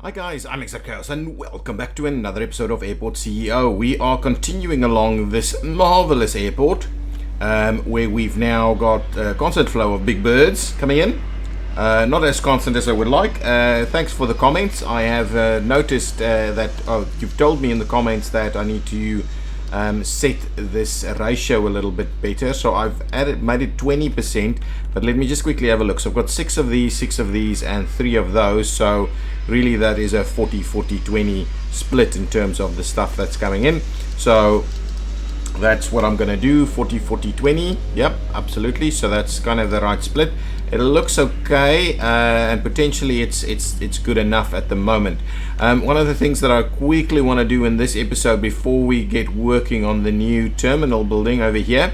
Hi guys, I'm ExactChaos and welcome back to another episode of Airport CEO. We are continuing along this marvelous airport where we've now got a constant flow of big birds coming in. Not as constant as I would like. Thanks for the comments. I have noticed that you've told me in the comments that I need to set this ratio a little bit better. So I've made it 20%, but let me just quickly have a look. So I've got 6 of these and 3 of those. So really that is a 40-40-20 split in terms of the stuff that's coming in. So that's what I'm going to do, 40-40-20. Yep, absolutely. So that's kind of the right split. It looks okay, and potentially it's good enough at the moment. One of the things that I quickly want to do in this episode before we get working on the new terminal building over here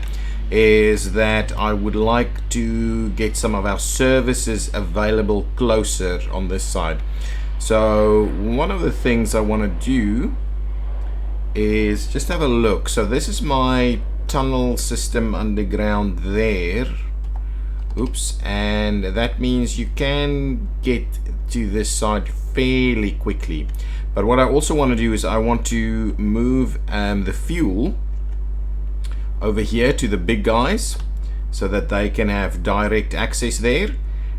is that I would like to get some of our services available closer on this side. So one of the things I want to do is just have a look. So this is my tunnel system underground there. Oops, and that means you can get to this side fairly quickly. But what I also want to do is I want to move the fuel over here to the big guys so that they can have direct access there.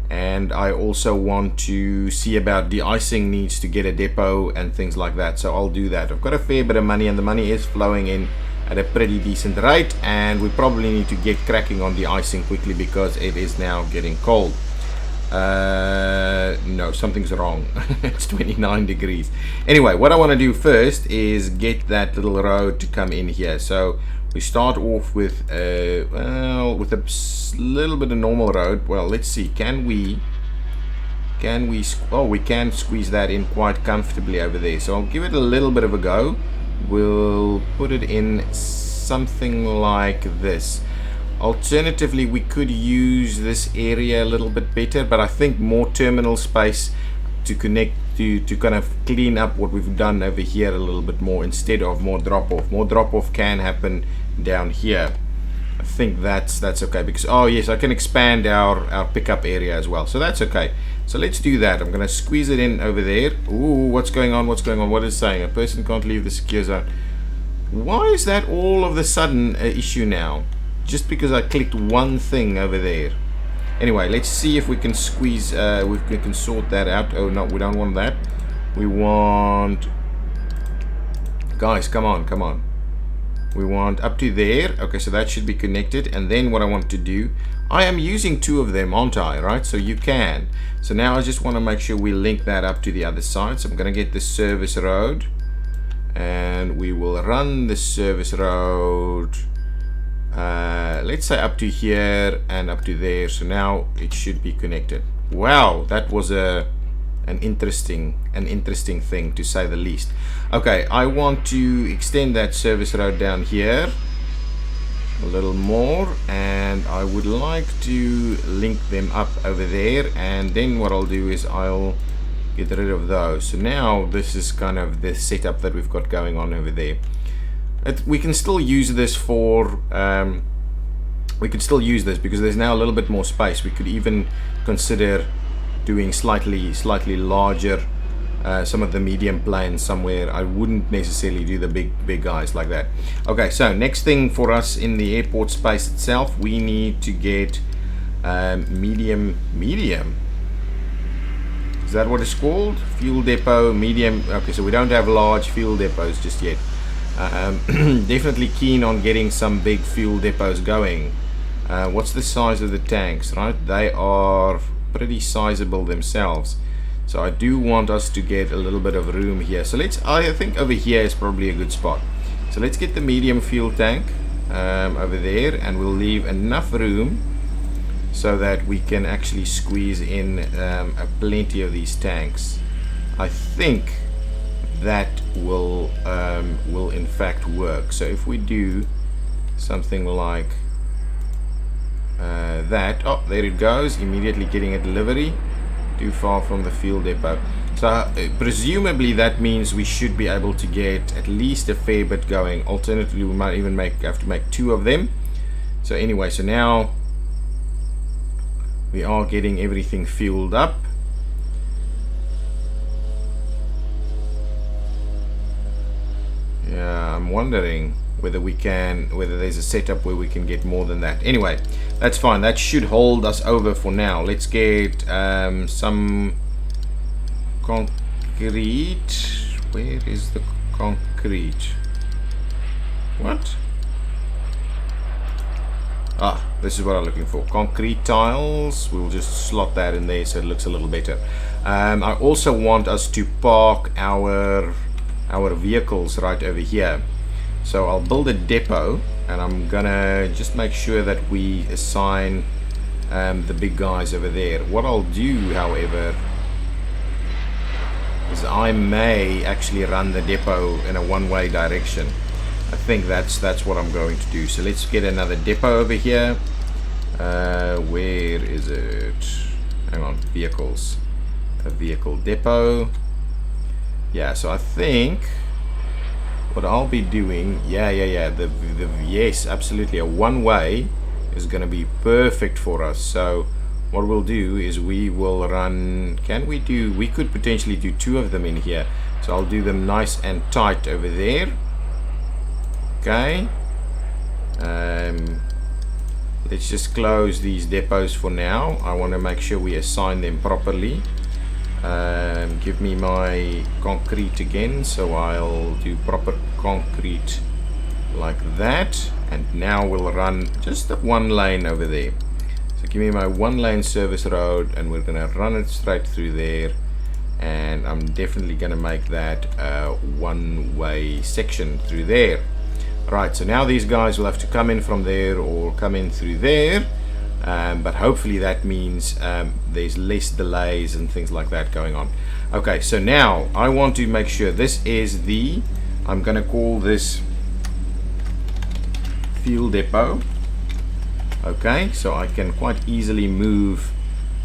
And I also want to see about de-icing needs to get a depot and things like that. So I'll do that. I've got a fair bit of money and the money is flowing in at a pretty decent rate, and we probably need to get cracking on the icing quickly because it is now getting cold. No, something's wrong. It's 29 degrees. Anyway, what I want to do first is get that little road to come in here. So we start off with a little bit of normal road. Well, let's see. Can we? Oh, we can squeeze that in quite comfortably over there. So I'll give it a little bit of a go. We'll put it in something like this. Alternatively, we could use this area a little bit better, but I think more terminal space to connect to kind of clean up what we've done over here a little bit more instead of more drop-off. More drop-off can happen down here. I think that's okay because, oh yes, I can expand our pickup area as well, so that's okay. So let's do that. I'm going to squeeze it in over there. Ooh, what's going on? What is it saying? A person can't leave the secure zone. Why is that all of a sudden an issue now? Just because I clicked one thing over there. Anyway, let's see if we can squeeze, we can sort that out. Oh no, we don't want that. We want... Guys, come on. We want up to there. Okay, so that should be connected. And then what I want to do, I am using 2 of them, aren't I? Right, so you can. So now I just want to make sure we link that up to the other side. So I'm going to get the service road. And we will run the service road. Let's say up to here and up to there. So now it should be connected. Wow, that was an interesting thing to say the least. Okay, I want to extend that service road down here a little more, and I would like to link them up over there, and then what I'll do is I'll get rid of those. So now this is kind of the setup that we've got going on over there. We can still use this for we could still use this because there's now a little bit more space. We could even consider doing slightly larger some of the medium planes somewhere. I wouldn't necessarily do the big guys like that. Okay, so next thing for us in the airport space itself, we need to get medium. Is that what it's called? Fuel depot, medium. Okay, so we don't have large fuel depots just yet. Definitely keen on getting some big fuel depots going. What's the size of the tanks, right? They are pretty sizable themselves. So I do want us to get a little bit of room here. So I think over here is probably a good spot. So let's get the medium fuel tank over there, and we'll leave enough room so that we can actually squeeze in plenty of these tanks. I think that will in fact work. So if we do something like that, oh, there it goes, immediately getting a delivery. Too far from the fuel depot. So presumably that means we should be able to get at least a fair bit going. Alternatively, we might even have to make 2 of them. So anyway, so now we are getting everything fueled up. I'm wondering whether there's a setup where we can get more than that. Anyway, that's fine. That should hold us over for now. Let's get some concrete. Where is the concrete? What? Ah, this is what I'm looking for. Concrete tiles. We'll just slot that in there so it looks a little better. I also want us to park our vehicles right over here. So I'll build a depot, and I'm gonna just make sure that we assign the big guys over there. What I'll do, however, is I may actually run the depot in a one-way direction. I think that's what I'm going to do. So let's get another depot over here. Where is it? Hang on, vehicles. A vehicle depot. Yeah, so I think what I'll be doing, yes, absolutely, a one-way is going to be perfect for us. So what we'll do is we will run, we could potentially do 2 of them in here. So I'll do them nice and tight over there. Okay. Let's just close these depots for now. I want to make sure we assign them properly. Give me my concrete again, so I'll do proper concrete like that, and now we'll run just the 1 lane over there. So give me my 1-lane service road, and we're gonna run it straight through there, and I'm definitely gonna make that a one-way section through there. Right, so now these guys will have to come in from there or come in through there. But hopefully that means there's less delays and things like that going on. Okay, so now I want to make sure this is I'm going to call this fuel depot. Okay, so I can quite easily move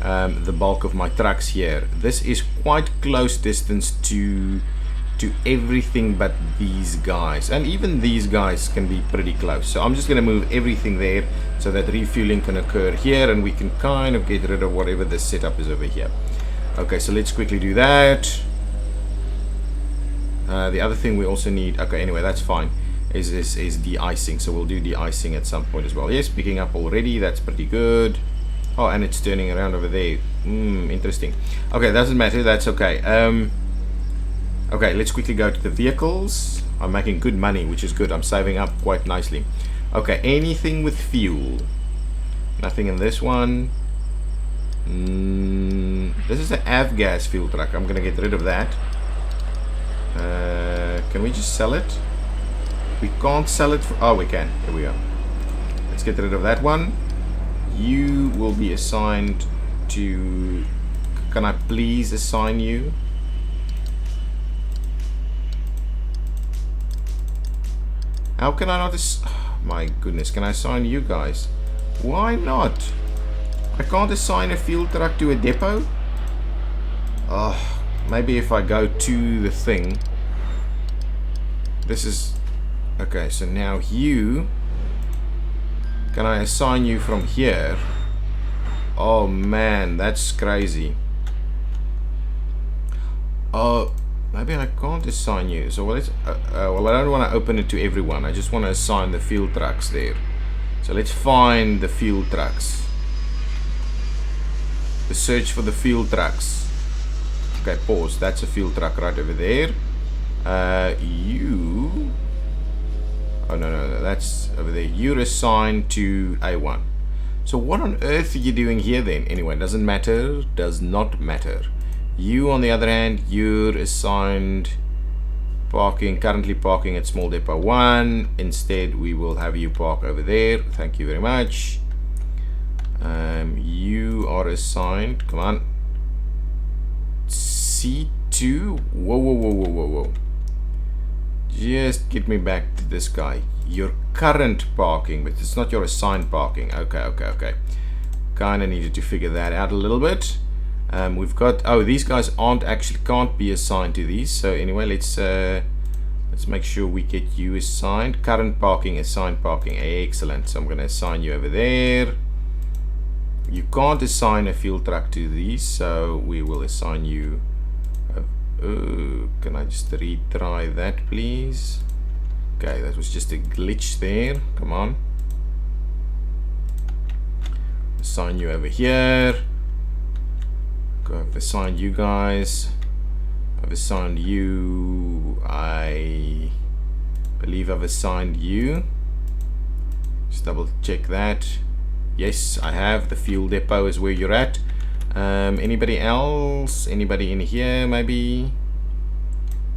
the bulk of my trucks here. This is quite close distance to everything but these guys, and even these guys can be pretty close. So I'm just going to move everything there so that refueling can occur here, and we can kind of get rid of whatever the setup is over here. Okay, so let's quickly do that. The other thing we also need, okay, anyway, that's fine, is de-icing. So we'll do de-icing at some point as well. Yes, picking up already, that's pretty good. Oh, and it's turning around over there. Interesting. Okay, doesn't matter, that's okay. Okay, let's quickly go to the vehicles. I'm making good money, which is good. I'm saving up quite nicely. Okay, anything with fuel? Nothing in this one. This is an avgas fuel truck. I'm gonna get rid of that. Can we just sell it? We can't sell it. Oh, we can. Here we go. Let's get rid of that one. You will be assigned to... Can I please assign you? How can I not oh, my goodness, can I assign you guys? Why not? I can't assign a fuel truck to a depot? Oh, maybe if I go to the thing. This is... Okay, so now you... Can I assign you from here? Oh man, that's crazy. Oh... Maybe I can't assign you. So well, well, I don't want to open it to everyone. I just want to assign the fuel trucks there. So let's find the fuel trucks. The search for the fuel trucks. Okay, pause. That's a fuel truck right over there. You... Oh, no, that's over there. You're assigned to A1. So what on earth are you doing here then? Anyway, doesn't matter. Does not matter. You, on the other hand, you're assigned currently parking at small depot 1. Instead, we will have you park over there. Thank you very much. You are assigned, come on, C2. Whoa. Just get me back to this guy. Your current parking, but it's not your assigned parking. Okay. Kind of needed to figure that out a little bit. We've got, oh, these guys can't be assigned to these. So anyway, let's make sure we get you assigned. Current parking, assigned parking. Excellent. So I'm going to assign you over there. You can't assign a fuel truck to these, so we will assign you. Can I just retry that, please? Okay, that was just a glitch there. Come on. Assign you over here. I've assigned you guys. I've assigned you. I believe I've assigned you. Just double check that. Yes, I have. The fuel depot is where you're at. Anybody else? Anybody in here maybe?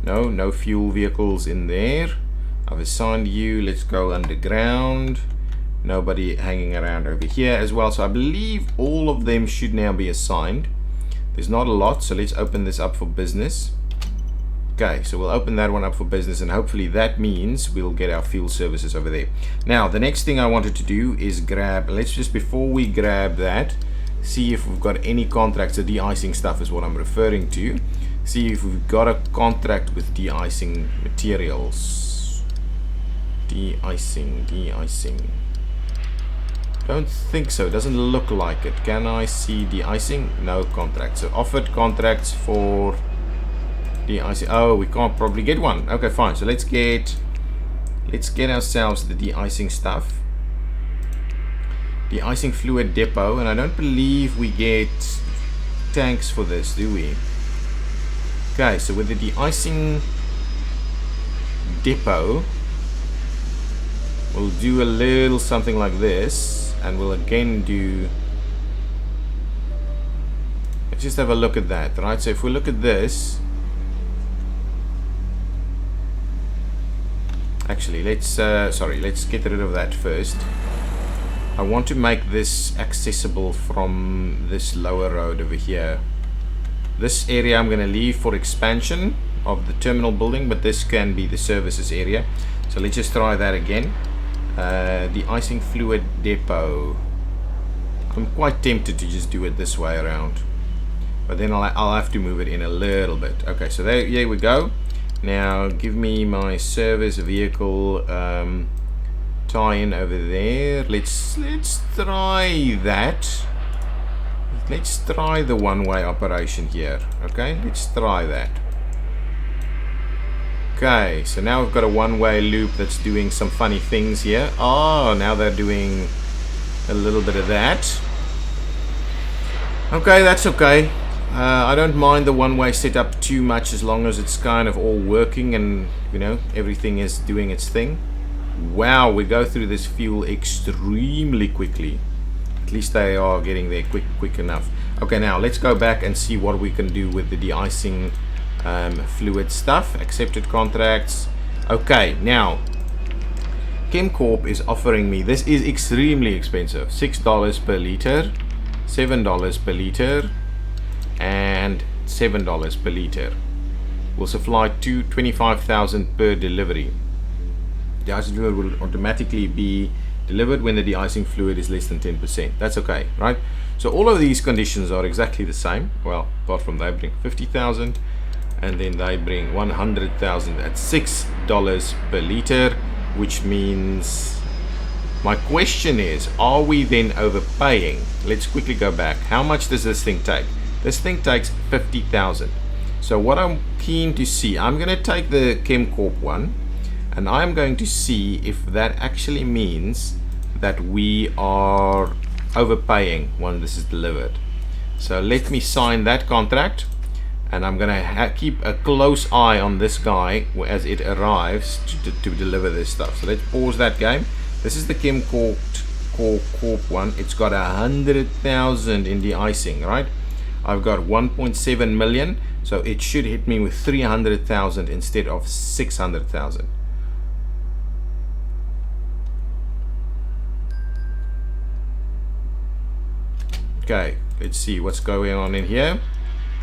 No, no fuel vehicles in there. I've assigned you. Let's go underground. Nobody hanging around over here as well. So I believe all of them should now be assigned. There's not a lot, so let's open this up for business. Okay, so we'll open that one up for business, and hopefully that means we'll get our field services over there. Now, the next thing I wanted to do is grab, let's just, before we grab that, see if we've got any contracts. The de-icing stuff is what I'm referring to. See if we've got a contract with de-icing materials. De-icing. Don't think so. It doesn't look like it. Can I see de-icing? No contract. So offered contracts for de-icing. Oh, we can't probably get one. Okay, fine. So let's get ourselves the de-icing stuff. De-icing fluid depot, and I don't believe we get tanks for this, do we? Okay, so with the de-icing depot, we'll do a little something like this. And we'll again do, let's just have a look at that, right? So if we look at this, actually let's let's get rid of that first. I want to make this accessible from this lower road over here. This area I'm going to leave for expansion of the terminal building, but this can be the services area. So let's just try that again. The icing fluid depot. I'm quite tempted to just do it this way around, but then I'll have to move it in a little bit. Okay, so there we go. Now give me my service vehicle tie-in over there. Let's try that. Let's try the one-way operation here. Okay, let's try that. Okay, so now we've got a one-way loop that's doing some funny things here. Oh, now they're doing a little bit of that. Okay, that's okay. I don't mind the one-way setup too much as long as it's kind of all working and, you know, everything is doing its thing. Wow, we go through this fuel extremely quickly. At least they are getting there quick enough. Okay, now let's go back and see what we can do with the de-icing fluid stuff. Accepted contracts. Okay, now ChemCorp is offering me, this is extremely expensive, $6 per liter, $7 per liter, and $7 per liter. Will supply to 25,000 per delivery. The icing fluid will automatically be delivered when the de-icing fluid is less than 10%. That's okay, right? So all of these conditions are exactly the same. Well, apart from they bring 50,000, and then they bring 100,000 at $6 per liter, which means, my question is, are we then overpaying? Let's quickly go back. How much does this thing take? This thing takes 50,000. So what I'm keen to see, I'm going to take the ChemCorp one, and I'm going to see if that actually means that we are overpaying when this is delivered. So let me sign that contract, and I'm gonna keep a close eye on this guy as it arrives to deliver this stuff. So let's pause that game. This is the ChemCorp one. It's got 100,000 in de-icing, right? I've got 1.7 million, so it should hit me with 300,000 instead of 600,000. Okay, let's see what's going on in here.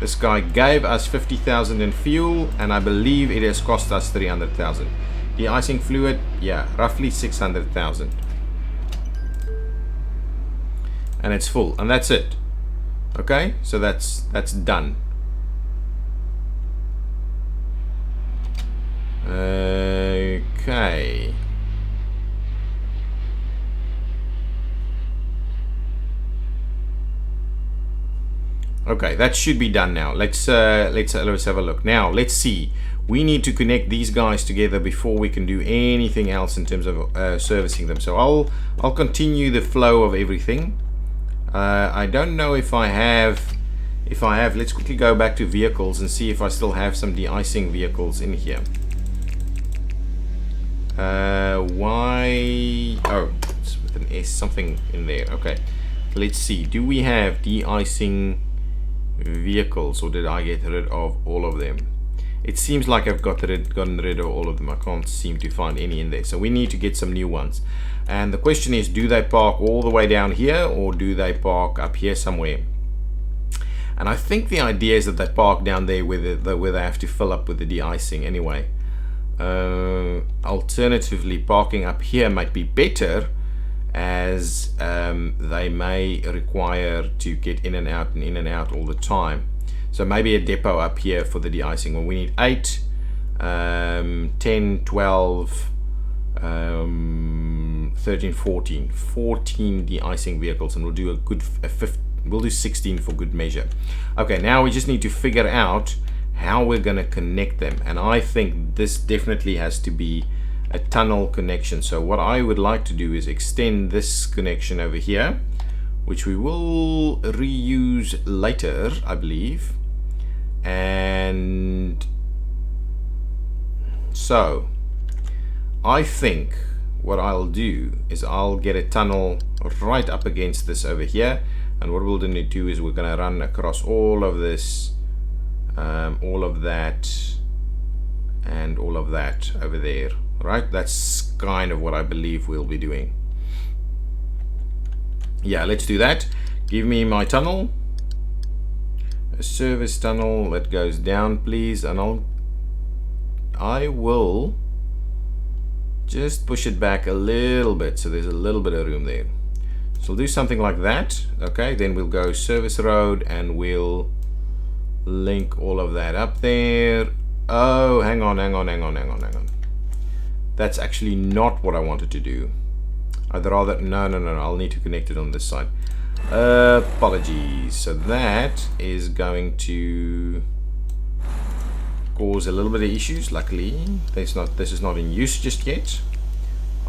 This guy gave us 50,000 in fuel, and I believe it has cost us 300,000. De-icing fluid, yeah, roughly 600,000. And it's full, and that's it. Okay, so that's done. Okay. Okay, that should be done now. Let's have a look. Now, let's see. we need to connect these guys together before we can do anything else in terms of servicing them. So I'll continue the flow of everything. I don't know if I have. Let's quickly go back to vehicles and see if I still have some de-icing vehicles in here. Why? Oh, it's with an S, something in there. Okay, let's see. Do we have de-icing vehicles, or did I get rid of all of them? It seems like I've gotten rid of all of them. I can't seem to find any in there. So we need to get some new ones. And the question is, do they park all the way down here, or do they park up here somewhere? And I think the idea is that they park down there where they have to fill up with the de-icing anyway. Alternatively, parking up here might be better, as they may require to get in and out all the time. So maybe a depot up here for the de-icing. Well, we need 8, 10, 12, 13, 14 de-icing vehicles, and we'll do we'll do 16 for good measure. Okay, now we just need to figure out how we're going to connect them, and I think this definitely has to be a tunnel connection. So what I would like to do is extend this connection over here, which we will reuse later, I believe. And so I think what I'll do is I'll get a tunnel right up against this over here, and what we'll do is we're going to run across all of this, all of that, and all of that over there. Right, that's kind of what I believe we'll be doing. Yeah, let's do that. Give me my tunnel, a service tunnel that goes down, please, and I will just push it back a little bit so there's a little bit of room there. So we'll do something like that. Okay, then we'll go service road and we'll link all of that up there. Oh, hang on. That's actually not what I wanted to do. I'd rather, no, I'll need to connect it on this side. Apologies. So that is going to cause a little bit of issues. Luckily, this is not in use just yet.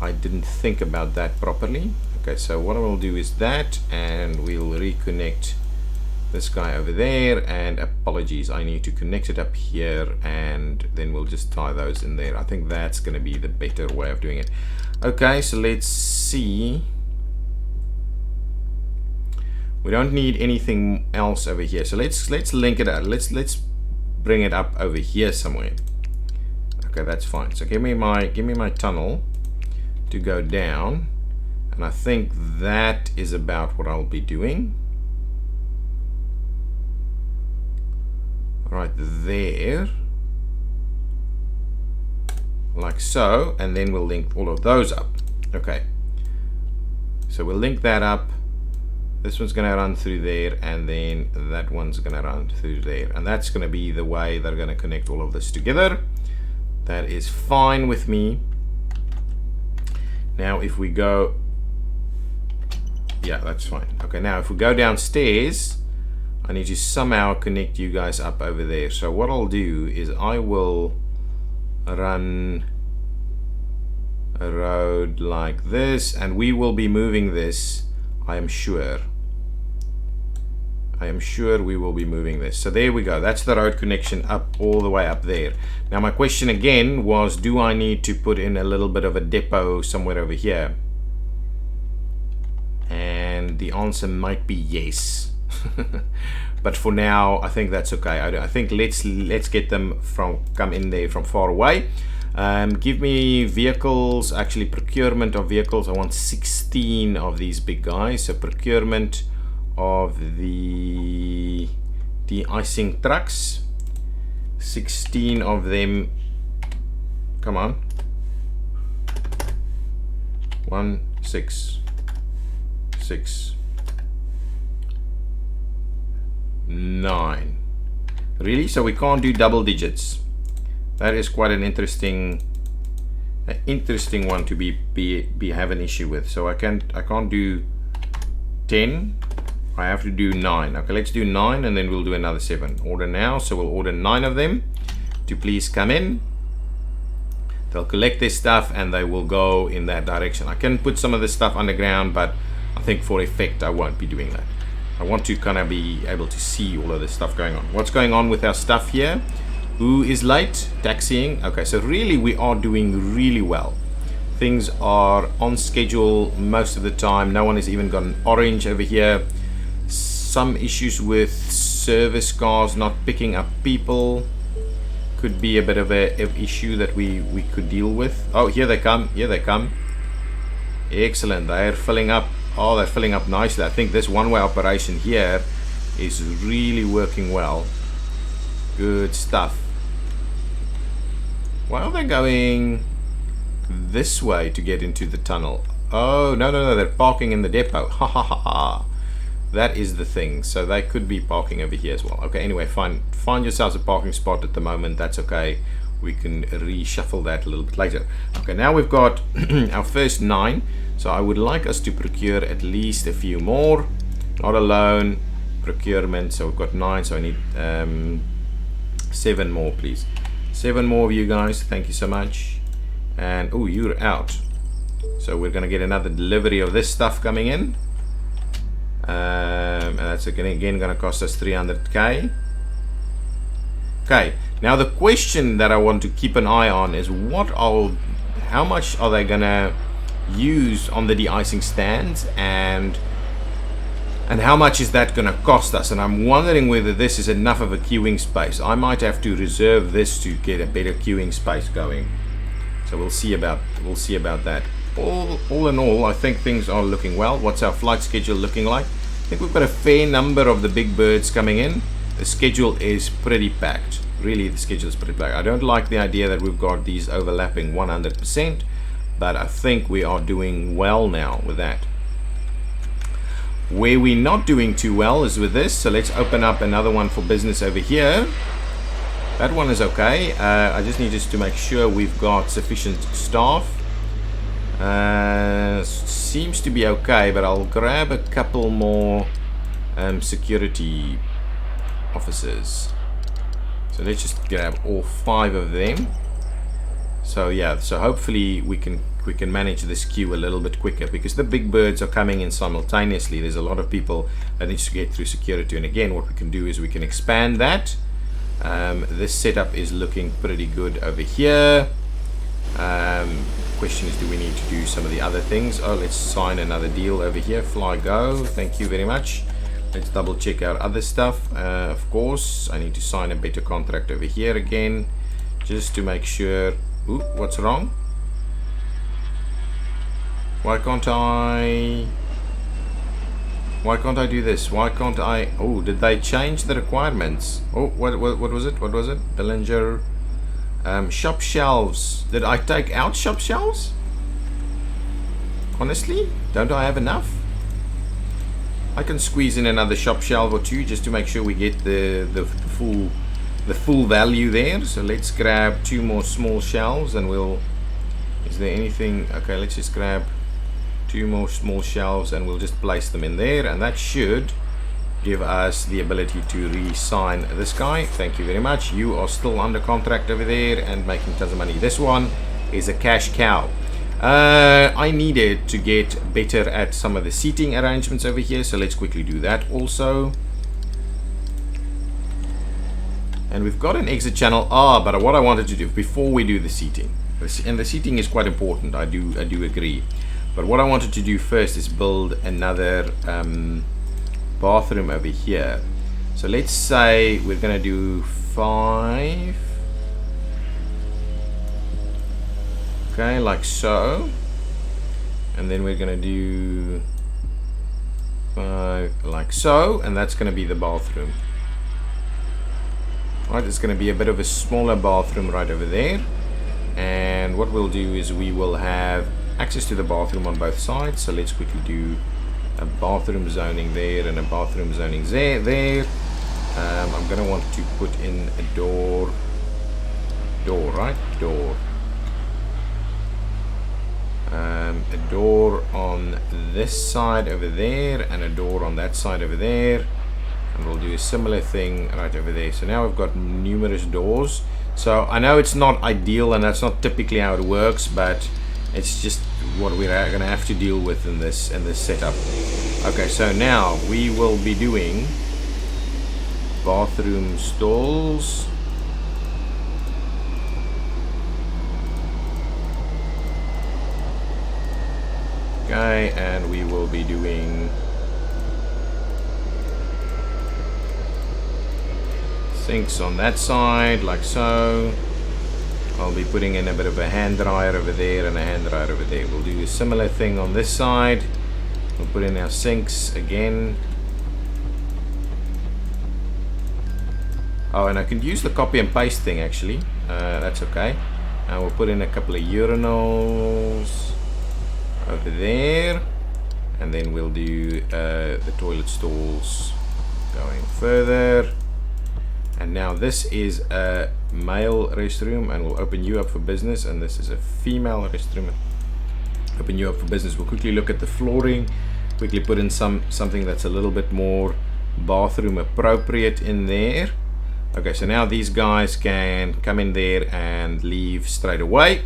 I didn't think about that properly. Okay, so what I will do is that, and we'll reconnect this guy over there, and apologies, I need to connect it up here, and then we'll just tie those in there. I think that's going to be the better way of doing it. Okay, so let's see. We don't need anything else over here, so let's link it out. Let's bring it up over here somewhere. Okay, that's fine. So give me my tunnel to go down, and I think that is about what I'll be doing. Right there, like so, and then we'll link all of those up. Okay, so we'll link that up. This one's going to run through there, and then that one's going to run through there, and that's going to be the way they're going to connect all of this together. That is fine with me. Now if we go, yeah, that's fine. Okay, now if we go downstairs, I need to somehow connect you guys up over there. So what I'll do is I will run a road like this, and we will be moving this, I am sure. We will be moving this. So there we go. That's the road connection up all the way up there. Now my question again was, do I need to put in a little bit of a depot somewhere over here? And the answer might be yes. But for now, I think that's okay. I think let's get them come in there from far away. Give me vehicles, actually procurement of vehicles. I want 16 of these big guys. So procurement of the de-icing trucks, 16 of them. Come on. 1, 6, 6, 9. Really? So we can't do double digits. That is quite an interesting one to have an issue with. So I can't do 10. I have to do 9. Okay, let's do 9, and then we'll do another 7. Order now. So we'll order 9 of them to please come in. They'll collect their stuff and they will go in that direction. I can put some of this stuff underground, but I think for effect I won't be doing that. I want to kind of be able to see all of this stuff going on. What's going on with our stuff here? Who is late? Taxiing. Okay, so really we are doing really well. Things are on schedule most of the time. No one has even got an orange over here. Some issues with service cars not picking up people. Could be a bit of an issue that we could deal with. Oh, here they come. Here they come. Excellent. They're filling up. Oh, they're filling up nicely. I think this one-way operation here is really working well. Good stuff. Why are they going this way to get into the tunnel? Oh, no, they're parking in the depot. Ha ha ha ha. That is the thing. So they could be parking over here as well. Okay, anyway, find yourselves a parking spot at the moment. That's okay. We can reshuffle that a little bit later. Okay, now we've got our first 9. So I would like us to procure at least a few more. Not alone. Procurement. So we've got 9. So I need 7 more, please. 7 more of you guys. Thank you so much. And oh, you're out. So we're going to get another delivery of this stuff coming in. And that's again going to cost us 300k. Okay. Now the question that I want to keep an eye on is how much are they going to use on the de-icing stands, and how much is that going to cost us? And I'm wondering whether this is enough of a queuing space. I might have to reserve this to get a better queuing space going. So we'll see about that. All in all, I think things are looking well. What's our flight schedule looking like? I think we've got a fair number of the big birds coming in. The schedule is pretty packed. Really, the schedule is pretty packed. I don't like the idea that we've got these overlapping 100%, but I think we are doing well now with that. Where we're not doing too well is with this. So let's open up another one for business over here. That one is okay. I just need to make sure we've got sufficient staff. Seems to be okay, but I'll grab a couple more security officers. So let's just grab all 5 of them. So yeah, so hopefully we can manage this queue a little bit quicker, because the big birds are coming in simultaneously. There's a lot of people that need to get through security, and again what we can do is we can expand that. This setup is looking pretty good over here. Question is, do we need to do some of the other things? Oh, let's sign another deal over here. Fly go, thank you very much. Let's double check our other stuff. Of course I need to sign a better contract over here again, just to make sure. Ooh, what's wrong? Why can't I do this? Why can't I? Oh, did they change the requirements? Oh, what was it? What was it? Billinger. Shop shelves. Did I take out shop shelves? Honestly, don't I have enough? I can squeeze in another shop shelf or 2 just to make sure we get the full value there. So let's grab 2 more small shelves, and we'll. Is there anything? Okay, let's just grab 2 more small shelves, and we'll just place them in there, and that should give us the ability to re-sign this guy. Thank you very much. You are still under contract over there and making tons of money. This one is a cash cow. I needed to get better at some of the seating arrangements over here, so let's quickly do that also. And we've got an exit channel. But what I wanted to do before we do the seating, and the seating is quite important, I do agree, but what I wanted to do first is build another bathroom over here. So let's say we're gonna do 5. Okay, like so, and then we're gonna do 5 like so, and that's gonna be the bathroom. Right, it's gonna be a bit of a smaller bathroom right over there, and what we'll do is we will have access to the bathroom on both sides. So let's quickly do a bathroom zoning there and a bathroom zoning there. I'm gonna want to put in a door, right? Door. A door on this side over there, and a door on that side over there. And we'll do a similar thing right over there. So now we've got numerous doors. So I know it's not ideal and that's not typically how it works, but it's just what we're going to have to deal with in this setup. Okay, so now we will be doing bathroom stalls. Okay, and we will be doing sinks on that side, like so. I'll be putting in a bit of a hand dryer over there and a hand dryer over there. We'll do a similar thing on this side. We'll put in our sinks again. Oh, and I can use the copy and paste thing actually. That's okay. And we'll put in a couple of urinals over there. And then we'll do the toilet stalls going further. And now this is a male restroom, and we'll open you up for business. And this is a female restroom. Open you up for business. We'll quickly look at the flooring. Quickly put in something that's a little bit more bathroom appropriate in there. Okay, so now these guys can come in there and leave straight away.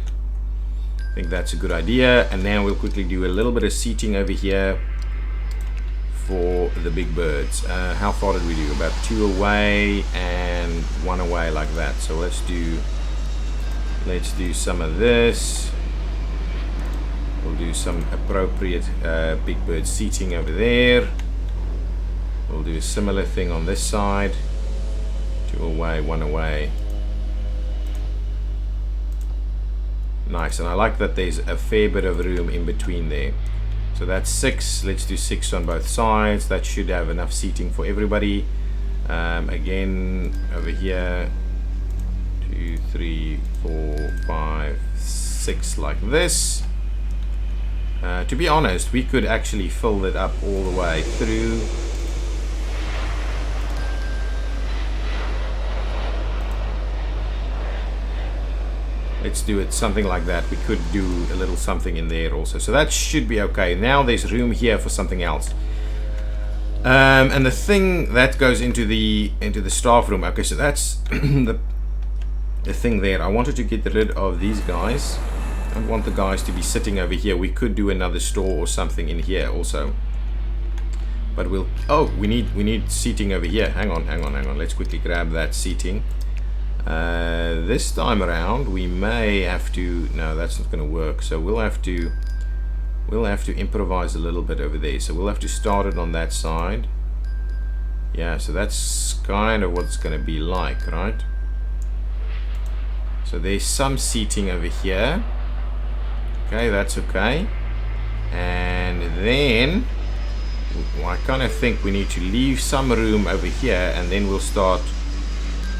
I think that's a good idea. And now we'll quickly do a little bit of seating over here for the big birds. How far did we do? About 2 away and 1 away, like that. So let's do some of this. We'll do some appropriate big bird seating over there. We'll do a similar thing on this side. 2 away, 1 away. Nice, and I like that there's a fair bit of room in between there. So that's 6. Let's do 6 on both sides. That should have enough seating for everybody. Again, over here, 2, 3, 4, 5, 6, like this. To be honest, we could actually fill it up all the way through. Let's do it something like that. We could do a little something in there also. So that should be okay. Now there's room here for something else. And the thing that goes into the staff room. Okay, so that's the thing there. I wanted to get rid of these guys. I don't want the guys to be sitting over here. We could do another store or something in here also. But we'll... Oh, we need seating over here. Hang on. Let's quickly grab that seating. This time around we may have to... No, that's not going to work. So we'll have to improvise a little bit over there. So we'll have to start it on that side. Yeah, so that's kind of what it's going to be like, right? So there's some seating over here. Okay, that's okay. And then I kind of think we need to leave some room over here, and then we'll start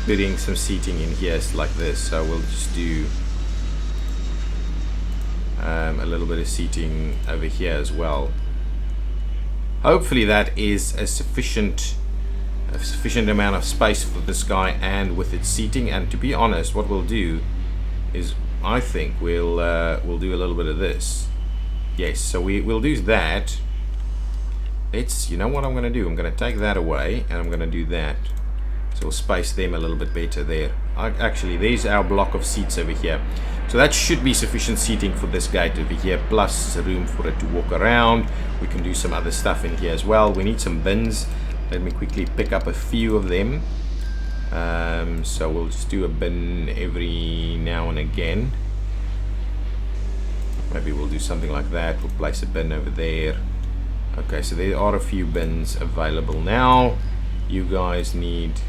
putting some seating in here like this. So we'll just do a little bit of seating over here as well. Hopefully that is a sufficient amount of space for this guy and with its seating. And to be honest, what we'll do is I think we'll do a little bit of this. Yes, so we'll do that. You know what I'm going to do? I'm going to take that away and I'm going to do that. So we'll space them a little bit better there. Actually, there's our block of seats over here. So that should be sufficient seating for this gate over here, plus room for it to walk around. We can do some other stuff in here as well. We need some bins. Let me quickly pick up a few of them. So we'll just do a bin every now and again. Maybe we'll do something like that. We'll place a bin over there. Okay, so there are a few bins available now. You guys need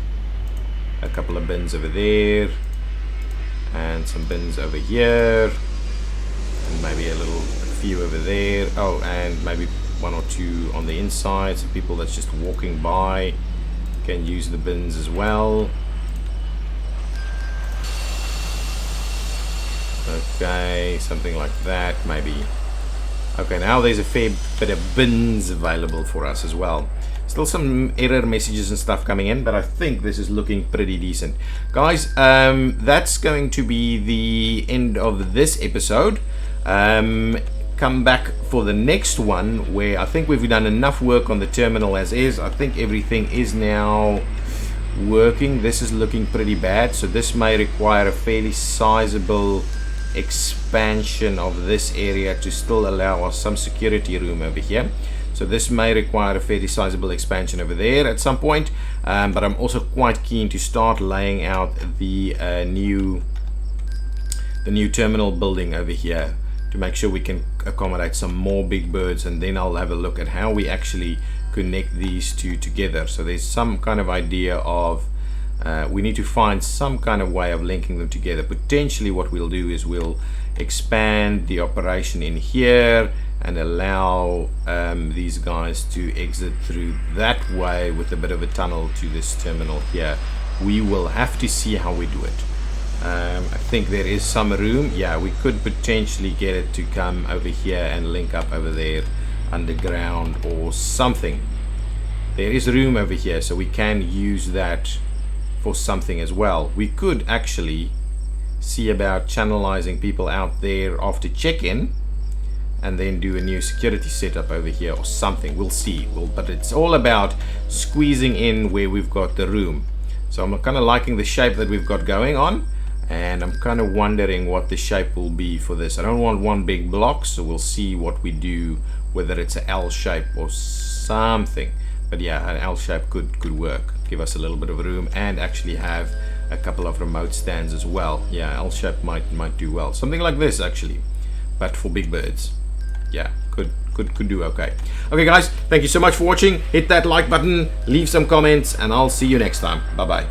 a couple of bins over there and some bins over here, and maybe a few over there. Oh, and maybe 1 or 2 on the inside, so people that's just walking by can use the bins as well. Okay, something like that maybe. Okay, now there's a fair bit of bins available for us as well. Still some error messages and stuff coming in, but I think this is looking pretty decent. Guys, that's going to be the end of this episode. come back for the next one, where I think we've done enough work on the terminal as is. I think everything is now working. This is looking pretty bad, so this may require a fairly sizable expansion of this area to still allow us some security room over here. So this may require a fairly sizable expansion over there at some point, but I'm also quite keen to start laying out the new terminal building over here to make sure we can accommodate some more big birds, and then I'll have a look at how we actually connect these two together. So there's some kind of idea of we need to find some kind of way of linking them together. Potentially what we'll do is we'll expand the operation in here and allow these guys to exit through that way with a bit of a tunnel to this terminal here. We will have to see how we do it. I think there is some room. Yeah, we could potentially get it to come over here and link up over there underground or something. There is room over here, so we can use that for something as well. We could actually see about channelizing people out there after check-in and then do a new security setup over here or something. We'll see. But it's all about squeezing in where we've got the room. So I'm kind of liking the shape that we've got going on, and I'm kind of wondering what the shape will be for this. I don't want one big block, so we'll see what we do, whether it's an L shape or something. But yeah, an L shape could work, give us a little bit of room, and actually have a couple of remote stands as well. Yeah, L shape might do well. Something like this actually, but for big birds. Yeah, could do okay. Okay guys, thank you so much for watching. Hit that like button, leave some comments, and I'll see you next time. Bye bye.